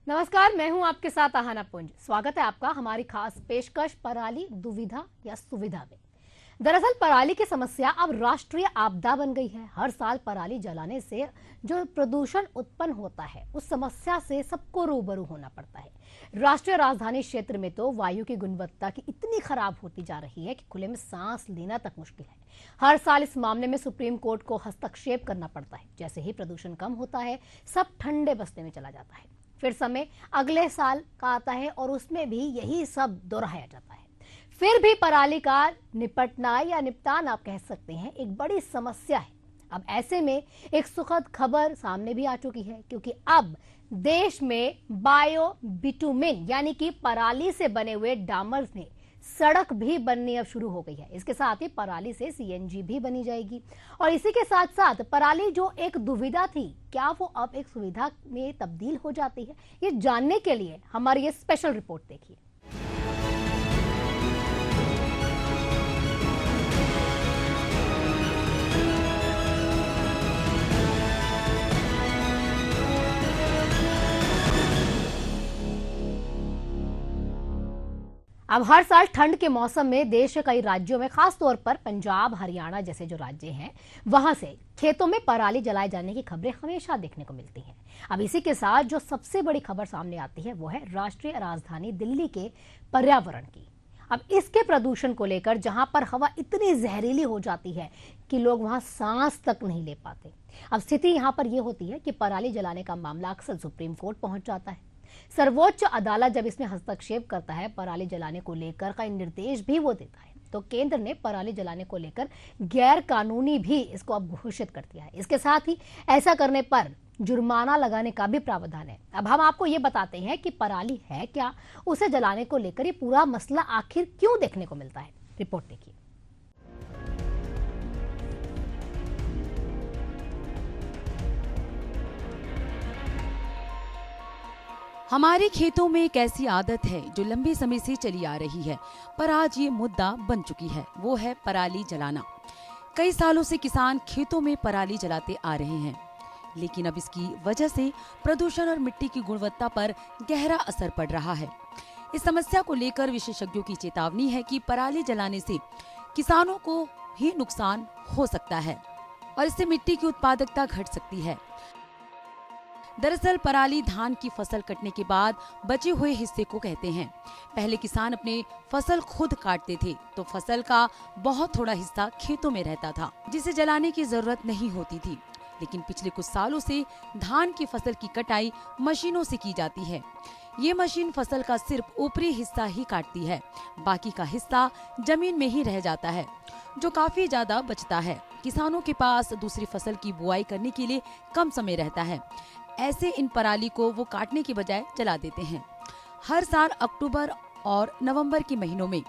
नमस्कार, मैं हूं आपके साथ आहाना पुंज। स्वागत है आपका हमारी खास पेशकश पराली दुविधा या सुविधा में। दरअसल पराली की समस्या अब राष्ट्रीय आपदा बन गई है। हर साल पराली जलाने से जो प्रदूषण उत्पन्न होता है उस समस्या से सबको रूबरू होना पड़ता है। राष्ट्रीय राजधानी क्षेत्र में तो वायु की गुणवत्ता की इतनी खराब होती जा रही है कि खुले में सांस लेना तक मुश्किल है। हर साल इस मामले में सुप्रीम कोर्ट को हस्तक्षेप करना पड़ता है। जैसे ही प्रदूषण कम होता है सब ठंडे बस्ते में चला जाता है। फिर समय अगले साल का आता है और उसमें भी यही सब दोहराया जाता है। फिर भी पराली का निपटना या निपटान आप कह सकते हैं एक बड़ी समस्या है। अब ऐसे में एक सुखद खबर सामने भी आ चुकी है, क्योंकि अब देश में बायो बिटुमिन यानी कि पराली से बने हुए डामर ने सड़क भी बननी अब शुरू हो गई है। इसके साथ ही पराली से सीएनजी भी बनी जाएगी। और इसी के साथ साथ पराली जो एक दुविधा थी, क्या वो अब एक सुविधा में तब्दील हो जाती है? ये जानने के लिए हमारी ये स्पेशल रिपोर्ट देखिए। अब हर साल ठंड के मौसम में देश के कई राज्यों में, खास तौर पर पंजाब हरियाणा जैसे जो राज्य हैं, वहां से खेतों में पराली जलाए जाने की खबरें हमेशा देखने को मिलती हैं। अब इसी के साथ जो सबसे बड़ी खबर सामने आती है वो है राष्ट्रीय राजधानी दिल्ली के पर्यावरण की। अब इसके प्रदूषण को लेकर, जहां पर हवा इतनी जहरीली हो जाती है कि लोग वहां सांस तक नहीं ले पाते। अब स्थिति यहां पर यह होती है कि पराली जलाने का मामला अक्सर सुप्रीम कोर्ट पहुंच जाता है। सर्वोच्च अदालत जब इसमें हस्तक्षेप करता है, पराली जलाने को लेकर कई निर्देश भी वो देता है, तो केंद्र ने पराली जलाने को लेकर गैर कानूनी भी इसको अब घोषित कर दिया है। इसके साथ ही ऐसा करने पर जुर्माना लगाने का भी प्रावधान है। अब हम आपको ये बताते हैं कि पराली है क्या, उसे जलाने को लेकर ये पूरा मसला आखिर क्यों देखने को मिलता है। रिपोर्ट देखिए। हमारे खेतों में एक ऐसी आदत है जो लंबे समय से चली आ रही है, पर आज ये मुद्दा बन चुकी है। वो है पराली जलाना। कई सालों से किसान खेतों में पराली जलाते आ रहे हैं, लेकिन अब इसकी वजह से प्रदूषण और मिट्टी की गुणवत्ता पर गहरा असर पड़ रहा है। इस समस्या को लेकर विशेषज्ञों की चेतावनी है कि पराली जलाने से किसानों को ही नुकसान हो सकता है और इससे मिट्टी की उत्पादकता घट सकती है। दरअसल पराली धान की फसल कटने के बाद बचे हुए हिस्से को कहते हैं। पहले किसान अपने फसल खुद काटते थे तो फसल का बहुत थोड़ा हिस्सा खेतों में रहता था, जिसे जलाने की जरूरत नहीं होती थी। लेकिन पिछले कुछ सालों से धान की फसल की कटाई मशीनों से की जाती है। ये मशीन फसल का सिर्फ ऊपरी हिस्सा ही काटती है, बाकी का हिस्सा जमीन में ही रह जाता है, जो काफी ज्यादा बचता है। किसानों के पास दूसरी फसल की बुआई करने के लिए कम समय रहता है। ऐसे इन पराली को वो काटने की बजाय जला देते हैं। हर साल अक्टूबर और नवंबर के महीनों में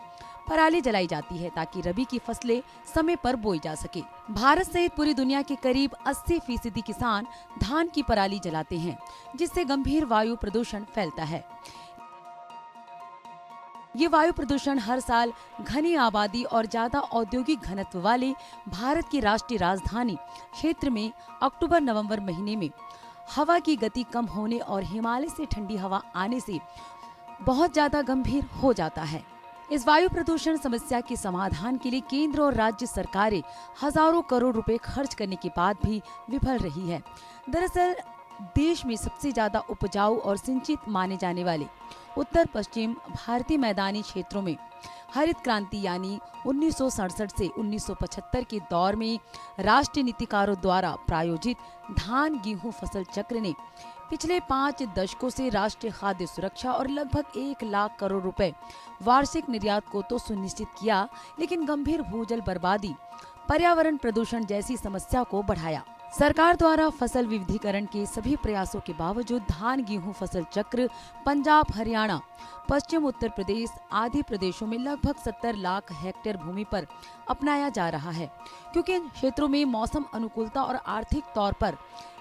पराली जलाई जाती है ताकि रबी की फसलें समय पर बोई जा सके। भारत सहित पूरी दुनिया के करीब 80% किसान धान की पराली जलाते हैं, जिससे गंभीर वायु प्रदूषण फैलता है। ये वायु प्रदूषण हर साल घनी आबादी और ज्यादा औद्योगिक घनत्व वाले भारत की राष्ट्रीय राजधानी क्षेत्र में अक्टूबर-नवंबर महीने में हवा की गति कम होने और हिमालय से ठंडी हवा आने से बहुत ज्यादा गंभीर हो जाता है। इस वायु प्रदूषण समस्या के समाधान के लिए केंद्र और राज्य सरकारें हजारों करोड़ रुपए खर्च करने के बाद भी विफल रही है। दरअसल देश में सबसे ज्यादा उपजाऊ और सिंचित माने जाने वाले उत्तर पश्चिम भारतीय मैदानी क्षेत्रों में हरित क्रांति यानी 1967 से 1975 के दौर में राष्ट्रीय नीतिकारों द्वारा प्रायोजित धान गेहूं फसल चक्र ने पिछले 5 दशकों से राष्ट्रीय खाद्य सुरक्षा और लगभग 1 लाख करोड़ रुपए वार्षिक निर्यात को तो सुनिश्चित किया, लेकिन गंभीर भूजल बर्बादी, पर्यावरण प्रदूषण जैसी समस्या को बढ़ाया। सरकार द्वारा फसल विविधीकरण के सभी प्रयासों के बावजूद धान गेहूं फसल चक्र पंजाब, हरियाणा, पश्चिम उत्तर प्रदेश आदि प्रदेशों में लगभग 70 लाख हेक्टेयर भूमि पर अपनाया जा रहा है, क्योंकि इन क्षेत्रों में मौसम अनुकूलता और आर्थिक तौर पर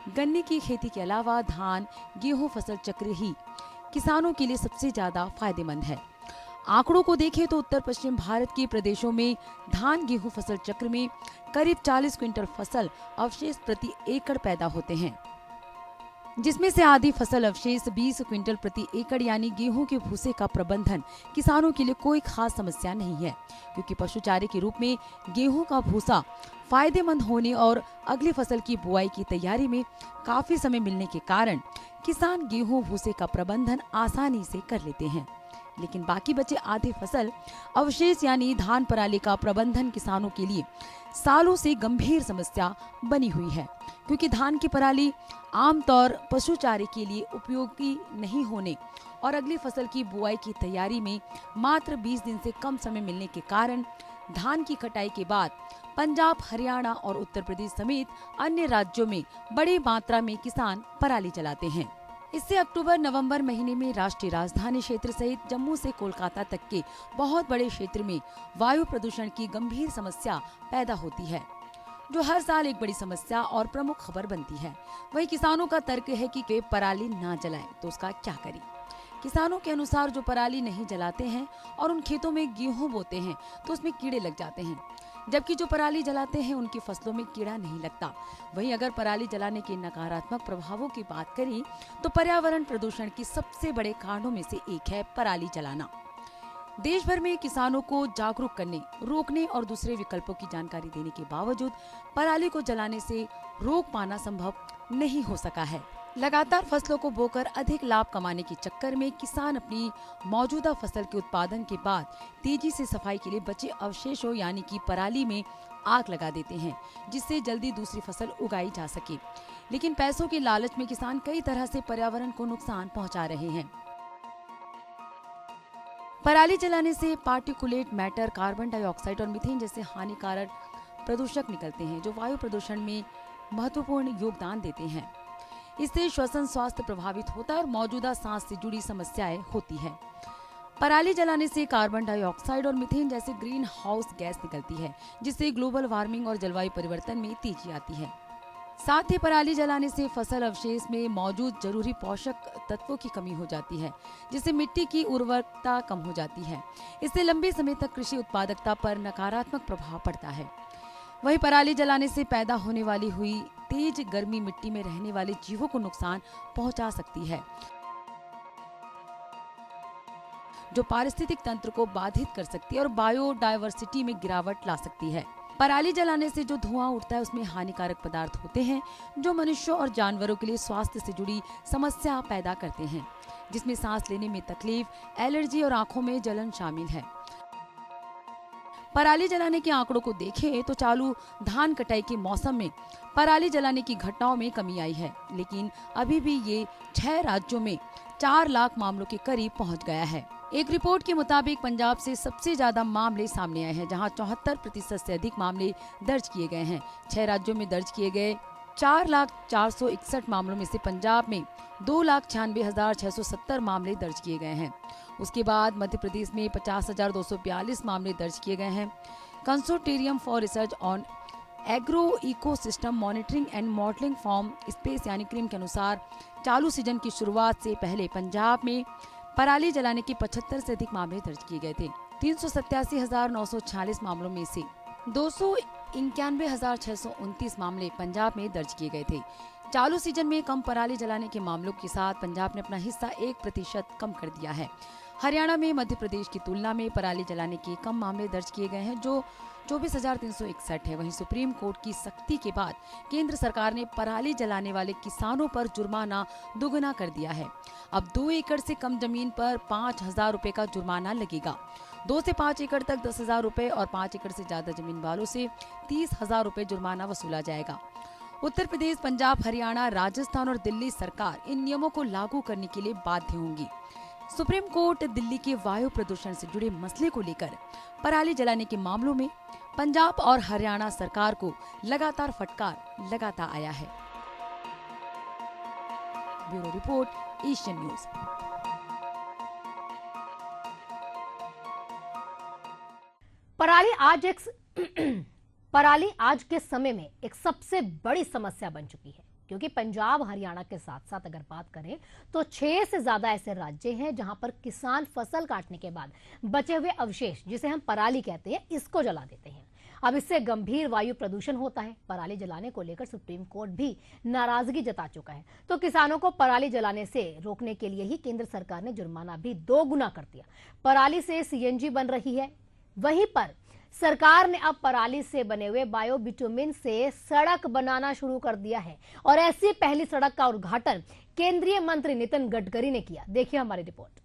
गन्ने की खेती के अलावा धान गेहूं फसल चक्र ही किसानों के लिए सबसे ज्यादा फायदेमंद है। आंकड़ों को देखें तो उत्तर पश्चिम भारत के प्रदेशों में धान गेहूं फसल चक्र में करीब 40 क्विंटल फसल अवशेष प्रति एकड़ पैदा होते हैं। जिसमें से आधी फसल अवशेष 20 क्विंटल प्रति एकड़ यानी गेहूं के भूसे का प्रबंधन किसानों के लिए कोई खास समस्या नहीं है, क्योंकि पशु चारे के रूप में गेहूं का भूसा फायदेमंद होने और अगली फसल की बुआई की तैयारी में काफी समय मिलने के कारण किसान गेहूं भूसे का प्रबंधन आसानी से कर लेते हैं। लेकिन बाकी बचे आधे फसल अवशेष यानी धान पराली का प्रबंधन किसानों के लिए सालों से गंभीर समस्या बनी हुई है, क्योंकि धान की पराली आमतौर पशु चारे के लिए उपयोगी नहीं होने और अगली फसल की बुआई की तैयारी में मात्र 20 दिन से कम समय मिलने के कारण धान की कटाई के बाद पंजाब, हरियाणा और उत्तर प्रदेश समेत अन्य राज्यों में बड़ी मात्रा में किसान पराली जलाते हैं। इससे अक्टूबर-नवंबर महीने में राष्ट्रीय राजधानी क्षेत्र सहित जम्मू से कोलकाता तक के बहुत बड़े क्षेत्र में वायु प्रदूषण की गंभीर समस्या पैदा होती है, जो हर साल एक बड़ी समस्या और प्रमुख खबर बनती है। वहीं किसानों का तर्क है कि वे पराली ना जलाएं तो उसका क्या करें। किसानों के अनुसार जो पराली नहीं जलाते हैं और उन खेतों में गेहूं बोते हैं तो उसमें कीड़े लग जाते हैं, जबकि जो पराली जलाते हैं उनकी फसलों में कीड़ा नहीं लगता। वहीं अगर पराली जलाने के नकारात्मक प्रभावों की बात करें तो पर्यावरण प्रदूषण की सबसे बड़े कारणों में से एक है पराली जलाना। देश भर में किसानों को जागरूक करने, रोकने और दूसरे विकल्पों की जानकारी देने के बावजूद पराली को जलाने से रोक पाना संभव नहीं हो सका है। लगातार फसलों को बोकर अधिक लाभ कमाने के चक्कर में किसान अपनी मौजूदा फसल के उत्पादन के बाद तेजी से सफाई के लिए बचे अवशेषों यानी कि पराली में आग लगा देते हैं, जिससे जल्दी दूसरी फसल उगाई जा सके। लेकिन पैसों के लालच में किसान कई तरह से पर्यावरण को नुकसान पहुंचा रहे हैं। पराली जलाने से पार्टिकुलेट मैटर, कार्बन डाइऑक्साइड और मीथेन जैसे हानिकारक प्रदूषक निकलते हैं, जो वायु प्रदूषण में महत्वपूर्ण योगदान देते हैं। इससे श्वसन स्वास्थ्य प्रभावित होता है और मौजूदा सांस से जुड़ी समस्याएं होती है। पराली जलाने से कार्बन डाइऑक्साइड और मीथेन जैसे ग्रीन हाउस गैस निकलती है, जिससे ग्लोबल वार्मिंग और जलवायु परिवर्तन में तेजी आती है। साथ ही पराली जलाने से फसल अवशेष में मौजूद जरूरी पोषक तत्वों की कमी हो जाती है, जिससे मिट्टी की उर्वरकता कम हो जाती है। इससे लंबे समय तक कृषि उत्पादकता पर नकारात्मक प्रभाव पड़ता है। वहीं पराली जलाने से पैदा होने वाली हुई तेज गर्मी मिट्टी में रहने वाले जीवों को नुकसान पहुंचा सकती है, जो पारिस्थितिक तंत्र को बाधित कर सकती है और बायोडायवर्सिटी में गिरावट ला सकती है। पराली जलाने से जो धुआं उठता है उसमें हानिकारक पदार्थ होते हैं, जो मनुष्यों और जानवरों के लिए स्वास्थ्य से जुड़ी समस्या पैदा करते हैं, जिसमें सांस लेने में तकलीफ, एलर्जी और आंखों में जलन शामिल है। पराली जलाने के आंकड़ों को देखें तो चालू धान कटाई के मौसम में पराली जलाने की घटनाओं में कमी आई है, लेकिन अभी भी ये 6 राज्यों में 4 लाख मामलों के करीब पहुंच गया है। एक रिपोर्ट के मुताबिक पंजाब से सबसे ज्यादा मामले सामने आए हैं, जहां 74% से अधिक मामले दर्ज किए गए हैं। 6 राज्यों में दर्ज किए गए 4,461 मामलों में से पंजाब में 2,96,670 मामले दर्ज किए गए हैं। उसके बाद मध्य प्रदेश में 50,242 मामले दर्ज किए गए हैं। Consortium for research on agro ecosystem monitoring and modelling form space यानी क्रिम के अनुसार चालू सीजन की शुरुआत से पहले पंजाब में पराली जलाने के 75 से अधिक मामले दर्ज किए गए थे। 387,946 मामलों में से 291,629 मामले पंजाब में दर्ज किए गए थे। चालू सीजन में कम पराली जलाने के मामलों के साथ पंजाब ने अपना हिस्सा 1% कम कर दिया है। हरियाणा में मध्य प्रदेश की तुलना में पराली जलाने के कम मामले दर्ज किए गए हैं, जो 24,361 है। वहीं सुप्रीम कोर्ट की सख्ती के बाद केंद्र सरकार ने पराली जलाने वाले किसानों पर जुर्माना दोगुना कर दिया है। अब 2 एकड़ से कम जमीन पर 5,000 रुपए का जुर्माना लगेगा। 2 से 5 एकड़ तक 10,000 रुपए और 5 एकड़ से ज्यादा जमीन वालों से 30,000 रुपए जुर्माना वसूला जाएगा। उत्तर प्रदेश, पंजाब, हरियाणा, राजस्थान और दिल्ली सरकार इन नियमों को लागू करने के लिए बाध्य होंगी। सुप्रीम कोर्ट दिल्ली के वायु प्रदूषण से जुड़े मसले को लेकर पराली जलाने के मामलों में पंजाब और हरियाणा सरकार को लगातार फटकार लगाता आया है। Bureau report, Asian news. पराली आज के समय में एक सबसे बड़ी समस्या बन चुकी है, क्योंकि पंजाब, हरियाणा के साथ साथ अगर बात करें तो 6 से ज्यादा ऐसे राज्य हैं जहां पर किसान फसल काटने के बाद बचे हुए अवशेष, जिसे हम पराली कहते हैं, इसको जला देते हैं। अब इससे गंभीर वायु प्रदूषण होता है। पराली जलाने को लेकर सुप्रीम कोर्ट भी नाराजगी जता चुका है। तो किसानों को पराली जलाने से रोकने के लिए ही केंद्र सरकार ने जुर्माना भी 2 गुना कर दिया। पराली से सीएनजी बन रही है। वहीं पर सरकार ने अब पराली से बने हुए बायो बिटुमिन से सड़क बनाना शुरू कर दिया है और ऐसी पहली सड़क का उद्घाटन केंद्रीय मंत्री नितिन गडकरी ने किया। देखिए हमारी रिपोर्ट।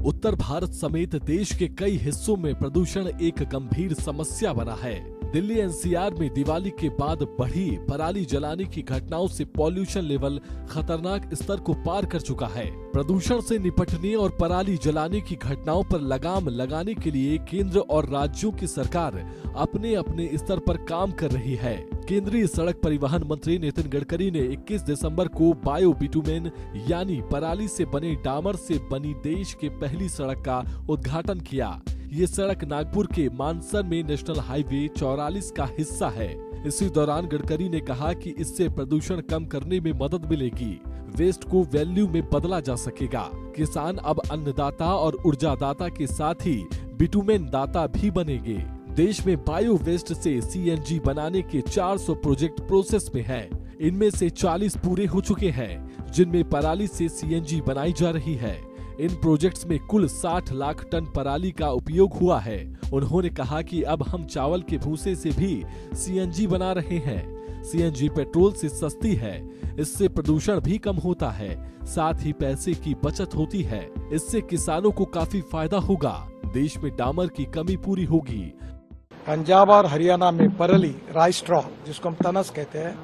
उत्तर भारत समेत देश के कई हिस्सों में प्रदूषण एक गंभीर समस्या बना है। दिल्ली एनसीआर में दिवाली के बाद बढ़ी पराली जलाने की घटनाओं से पॉल्यूशन लेवल खतरनाक स्तर को पार कर चुका है। प्रदूषण से निपटने और पराली जलाने की घटनाओं पर लगाम लगाने के लिए केंद्र और राज्यों की सरकार अपने अपने स्तर पर काम कर रही है। केंद्रीय सड़क परिवहन मंत्री नितिन गडकरी ने 21 दिसंबर को बायो बिटुमेन यानी पराली से बने डामर से बनी देश के पहली सड़क का उद्घाटन किया। ये सड़क नागपुर के मानसर में नेशनल हाईवे 44 का हिस्सा है। इसी दौरान गडकरी ने कहा कि इससे प्रदूषण कम करने में मदद मिलेगी, वेस्ट को वैल्यू में बदला जा सकेगा। किसान अब अन्नदाता और ऊर्जादाता के साथ ही बिटुमेन दाता भी बनेंगे। देश में बायो वेस्ट से सीएनजी बनाने के 400 प्रोजेक्ट प्रोसेस में हैं। इनमें से 40 पूरे हो चुके हैं, जिनमें पराली से सीएनजी बनाई जा रही है। इन प्रोजेक्ट्स में कुल 60 लाख टन पराली का उपयोग हुआ है। उन्होंने कहा कि अब हम चावल के भूसे से भी सीएनजी बना रहे हैं। सीएनजी पेट्रोल से सस्ती है, इससे प्रदूषण भी कम होता है, साथ ही पैसे की बचत होती है। इससे किसानों को काफी फायदा होगा। देश में डामर की कमी पूरी होगी। पंजाब और हरियाणा में पराली राइस स्ट्रॉ जिसको हम तनस कहते हैं,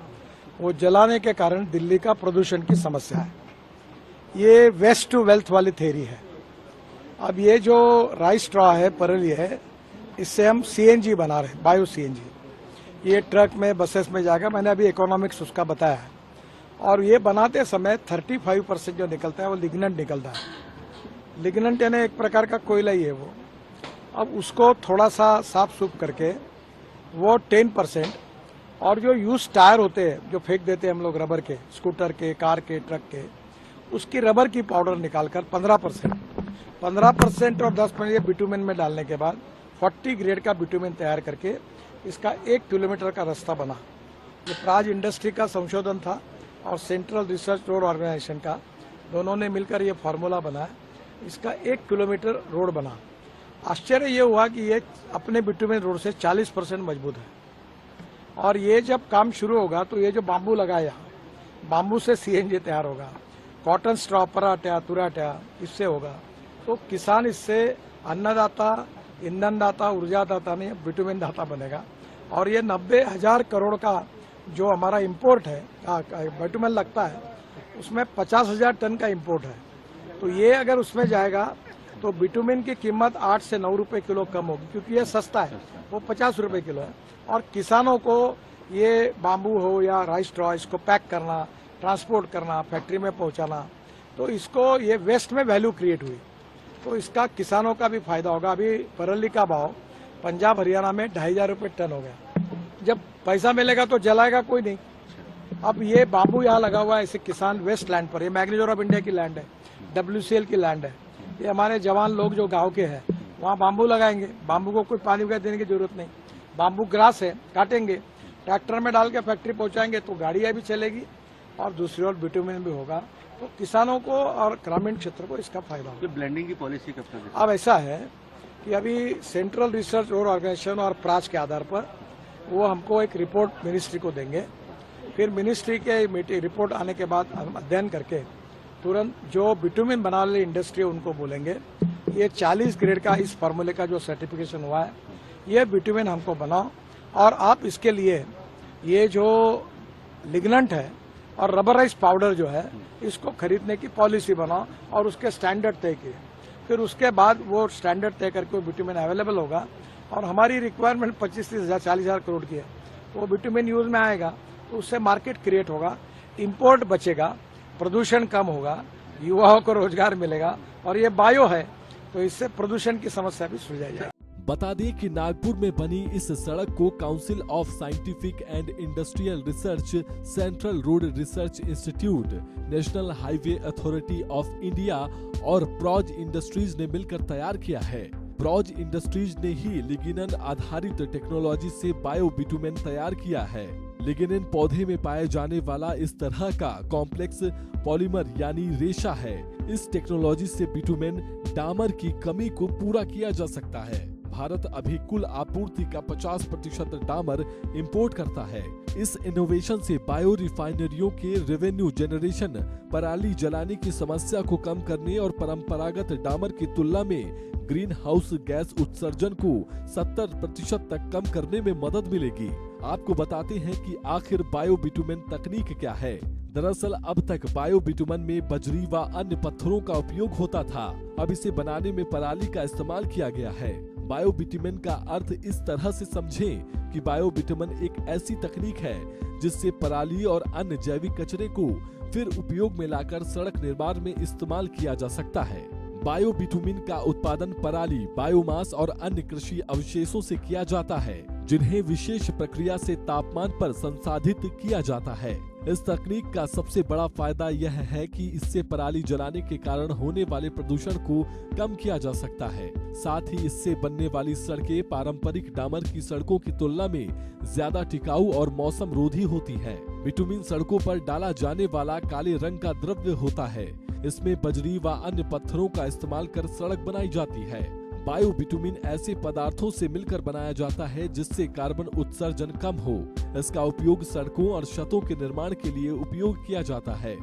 वो जलाने के कारण दिल्ली का प्रदूषण की समस्या है। ये वेस्ट टू वेल्थ वाली थ्योरी है। अब ये जो राइस स्ट्रॉ है, पराली है, इससे हम सीएनजी बना रहे हैं, बायो सीएनजी। ये ट्रक में बसेस में जाकर, मैंने अभी इकोनॉमिक्स उसका बताया है। और ये बनाते समय 35% जो निकलता है वो लिग्नेंट निकलता है। लिग्नेंट यानी एक प्रकार का कोयला ही है वो। अब उसको थोड़ा सा साफ सूफ करके वो 10% और जो यूज टायर होते हैं जो फेंक देते हैं हम लोग रबर के, स्कूटर के, कार के, ट्रक के, उसकी रबर की पाउडर निकालकर 15% और 10% बिटुमेन में डालने के बाद 40 ग्रेड का बिटुमेन तैयार करके इसका 1 किलोमीटर का रास्ता बना। ये प्राज इंडस्ट्री का संशोधन था और सेंट्रल रिसर्च रोड ऑर्गेनाइजेशन का, दोनों ने मिलकर ये फार्मूला बनाया। इसका 1 किलोमीटर रोड बना। आश्चर्य ये हुआ कि ये अपने बिटुमेन रोड से 40% मजबूत है। और ये जब काम शुरू होगा तो ये जो बांबू लगाया, बांबू से सीएनजी तैयार होगा। कॉटन स्ट्रॉ, पराठा, तुराठा, इससे होगा। तो किसान इससे अन्नदाता, ईंधनदाता, ऊर्जादाता नहीं, बिटुमेन दाता बनेगा। और ये 90,000 करोड़ का जो हमारा इंपोर्ट है, बिटुमेन लगता है, उसमें 50,000 टन का इंपोर्ट है। तो ये अगर उसमें जाएगा तो बिटुमेन की कीमत 8 से 9 रुपए किलो कम होगी, क्योंकि ये सस्ता है, वो 50 रुपए किलो है। और किसानों को ये बांबू हो या राइस स्ट्रॉ, इसको पैक करना, ट्रांसपोर्ट करना, फैक्ट्री में पहुंचाना, तो इसको ये वेस्ट में वैल्यू क्रिएट हुई, तो इसका किसानों का भी फायदा होगा। अभी पराली का भाव पंजाब हरियाणा में 2,500 रुपये टन हो गया। जब पैसा मिलेगा तो जलाएगा कोई नहीं। अब ये बांबू यहाँ लगा हुआ है, इसे किसान वेस्ट लैंड पर, ये मैग्नीज्योर ऑफ इंडिया की लैंड है, WCL की लैंड है। ये हमारे जवान लोग जो गाँव के हैं वहाँ बांबू लगाएंगे। बांबू को कोई पानी वगैरह देने की जरूरत नहीं, बांबू ग्रास है, काटेंगे, ट्रैक्टर में डाल के फैक्ट्री पहुंचाएंगे तो गाड़ियां भी चलेगी और दूसरी ओर बिटुमेन भी होगा। तो किसानों को और ग्रामीण क्षेत्र को इसका फायदा होगा। ब्लेंडिंग की पॉलिसी कब तक? अब ऐसा है कि अभी सेंट्रल रिसर्च रोड ऑर्गेनाइजेशन और प्राज के आधार पर वो हमको एक रिपोर्ट मिनिस्ट्री को देंगे। फिर मिनिस्ट्री के रिपोर्ट आने के बाद हम अध्ययन करके तुरंत जो बिटुमेन बनाने वाली इंडस्ट्री है उनको बोलेंगे ये 40 ग्रेड का इस फार्मूले का जो सर्टिफिकेशन हुआ है, ये बिटुमेन हमको बनाओ और आप इसके लिए ये जो लिग्नेंट है और रबराइज पाउडर जो है इसको खरीदने की पॉलिसी बनाओ और उसके स्टैंडर्ड तय किए। फिर उसके बाद वो स्टैंडर्ड तय करके बिटुमेन अवेलेबल होगा और हमारी रिक्वायरमेंट 25-30,000 40,000 करोड़ की है, तो वो बिटुमेन यूज में आएगा तो उससे मार्केट क्रिएट होगा, इंपोर्ट बचेगा, प्रदूषण कम होगा, युवाओं को रोजगार मिलेगा और ये बायो है तो इससे प्रदूषण की समस्या भी सुलझाई जाएगी। बता दें कि नागपुर में बनी इस सड़क को council of scientific and industrial research, central road research institute, national highway authority of India और प्रॉज इंडस्ट्रीज ने मिलकर तैयार किया है। ब्रॉज इंडस्ट्रीज ने ही लिग्निन आधारित टेक्नोलॉजी से बायो बिटुमेन तैयार किया है। लिग्निन पौधे में पाए जाने वाला इस तरह का कॉम्प्लेक्स पॉलीमर यानी रेशा है। इस टेक्नोलॉजी से बिटुमेन डामर की कमी को पूरा किया जा सकता है। भारत अभी कुल आपूर्ति का 50% डामर इंपोर्ट करता है। इस इनोवेशन से बायो रिफाइनरियों के रेवेन्यू जनरेशन, पराली जलाने की समस्या को कम करने और परंपरागत डामर की तुलना में ग्रीन हाउस गैस उत्सर्जन को 70% तक कम करने में मदद मिलेगी। आपको बताते हैं कि आखिर बायो बिटुमेन तकनीक क्या है। दरअसल अब तक बायो बिटुमेन में बजरी व अन्य पत्थरों का उपयोग होता था। अब इसे बनाने में पराली का इस्तेमाल किया गया है। बायो बिटुमेन का अर्थ इस तरह से समझें कि बायो बिटुमेन एक ऐसी तकनीक है जिससे पराली और अन्य जैविक कचरे को फिर उपयोग में लाकर सड़क निर्माण में इस्तेमाल किया जा सकता है। बायो बिटुमेन का उत्पादन पराली, बायोमास और अन्य कृषि अवशेषों से किया जाता है, जिन्हें विशेष प्रक्रिया से तापमान पर संसाधित किया जाता है। इस तकनीक का सबसे बड़ा फायदा यह है कि इससे पराली जलाने के कारण होने वाले प्रदूषण को कम किया जा सकता है। साथ ही इससे बनने वाली सड़कें पारंपरिक डामर की सड़कों की तुलना में ज्यादा टिकाऊ और मौसम रोधी होती है। बिटुमेन सड़कों पर डाला जाने वाला काले रंग का द्रव्य होता है। इसमें बजरी व अन्य पत्थरों का इस्तेमाल कर सड़क बनाई जाती है। बायो बिटुमेन ऐसे पदार्थों से मिलकर बनाया जाता है जिससे कार्बन उत्सर्जन कम हो। इसका उपयोग सड़कों और छतों के निर्माण के लिए उपयोग किया जाता है।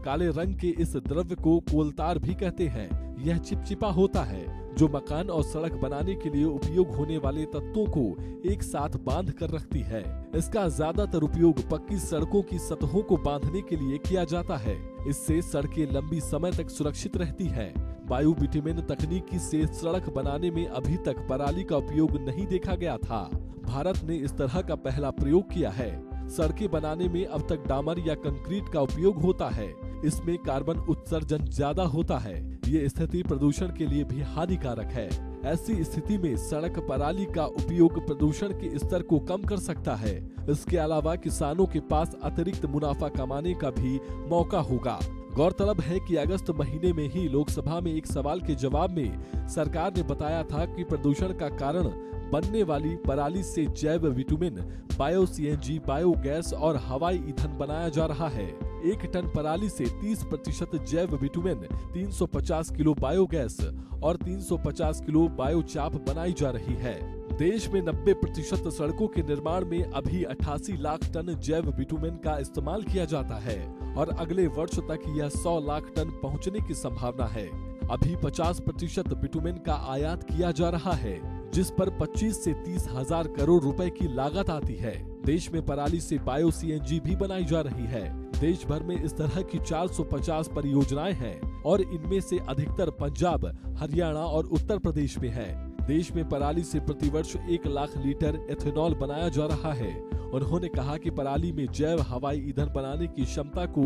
काले रंग के इस द्रव्य को कोलतार भी कहते हैं। यह चिपचिपा होता है जो मकान और सड़क बनाने के लिए उपयोग होने वाले तत्वों को एक साथ बांध कर रखती है। इसका ज्यादातर उपयोग पक्की सड़कों की सतहों को बांधने के लिए किया जाता है। इससे सड़कें लंबी समय तक सुरक्षित रहती हैं। बायो बिटुमेन तकनीकी से सड़क बनाने में अभी तक पराली का उपयोग नहीं देखा गया था। भारत ने इस तरह का पहला प्रयोग किया है। सड़कें बनाने में अब तक डामर या कंक्रीट का उपयोग होता है। इसमें कार्बन उत्सर्जन ज्यादा होता है। ये स्थिति प्रदूषण के लिए भी हानिकारक है। ऐसी स्थिति में सड़क पराली का उपयोग प्रदूषण के स्तर को कम कर सकता है। इसके अलावा किसानों के पास अतिरिक्त मुनाफा कमाने का भी मौका होगा। गौरतलब है कि अगस्त महीने में ही लोकसभा में एक सवाल के जवाब में सरकार ने बताया था कि प्रदूषण का कारण बनने वाली पराली से जैव बिटुमेन, बायो सीएनजी, बायोगैस और हवाई ईंधन बनाया जा रहा है। 1 टन पराली से 30% जैव बिटुमेन, 350 किलो बायोगैस और 350 किलो बायोचाप बनाई जा रही है। देश में 90% सड़कों के निर्माण में अभी 88 लाख टन जैव बिटुमेन का इस्तेमाल किया जाता है और अगले वर्ष तक यह 100 लाख टन पहुंचने की संभावना है। अभी 50% बिटुमेन का आयात किया जा रहा है, जिस पर 25 से 30 हजार करोड़ रुपए की लागत आती है। देश में पराली से बायो सीएनजी भी बनाई जा रही है। देश भर में इस तरह की 450 परियोजनाएं हैं और इनमें से अधिकतर पंजाब, हरियाणा और उत्तर प्रदेश में है। देश में पराली से प्रतिवर्ष 1 लाख लीटर एथेनॉल बनाया जा रहा है। उन्होंने कहा कि पराली में जैव हवाई ईंधन बनाने की क्षमता को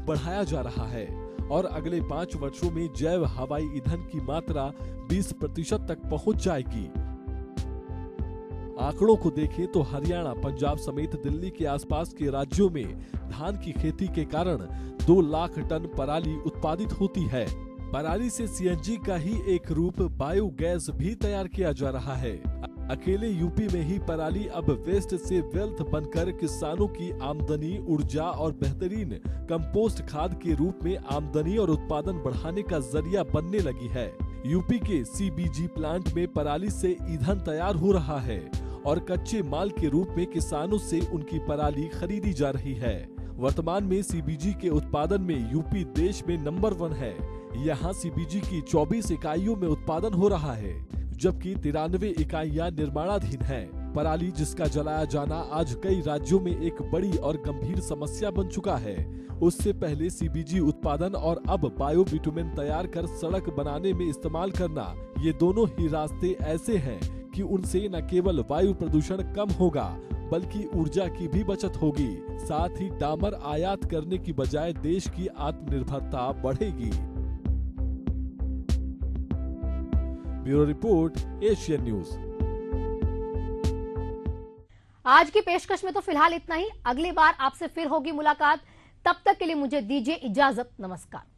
बढ़ाया जा रहा है और अगले 5 वर्षों में जैव हवाई ईंधन की मात्रा 20% तक पहुंच जाएगी। आंकड़ों को देखें तो हरियाणा, पंजाब समेत दिल्ली के आसपास के राज्यों में धान की खेती के कारण 2 लाख टन पराली उत्पादित होती है। पराली से सीएनजी का ही एक रूप बायोगैस भी तैयार किया जा रहा है। अकेले यूपी में ही पराली अब वेस्ट से वेल्थ बनकर किसानों की आमदनी, ऊर्जा और बेहतरीन कंपोस्ट खाद के रूप में आमदनी और उत्पादन बढ़ाने का जरिया बनने लगी है। यूपी के सीबीजी प्लांट में पराली से ईंधन तैयार हो रहा है और कच्चे माल के रूप में किसानों से उनकी पराली खरीदी जा रही है। वर्तमान में सीबीजी के उत्पादन में यूपी देश में नंबर 1 है। यहाँ सीबीजी की 24 इकाइयों में उत्पादन हो रहा है, जबकि 93 इकाइयां निर्माणाधीन हैं। पराली जिसका जलाया जाना आज कई राज्यों में एक बड़ी और गंभीर समस्या बन चुका है। उससे पहले सीबीजी उत्पादन और अब बायो बिटुमेन तैयार कर सड़क बनाने में इस्तेमाल करना, ये दोनों ही रास्ते ऐसे हैं कि उनसे न केवल वायु प्रदूषण कम होगा बल्कि ऊर्जा की भी बचत होगी। साथ ही डामर आयात करने की बजाय देश की आत्मनिर्भरता बढ़ेगी। Bureau report, Asian news. आज की पेशकश में तो फिलहाल इतना ही। अगली बार आपसे फिर होगी मुलाकात। तब तक के लिए मुझे दीजिए इजाजत। नमस्कार।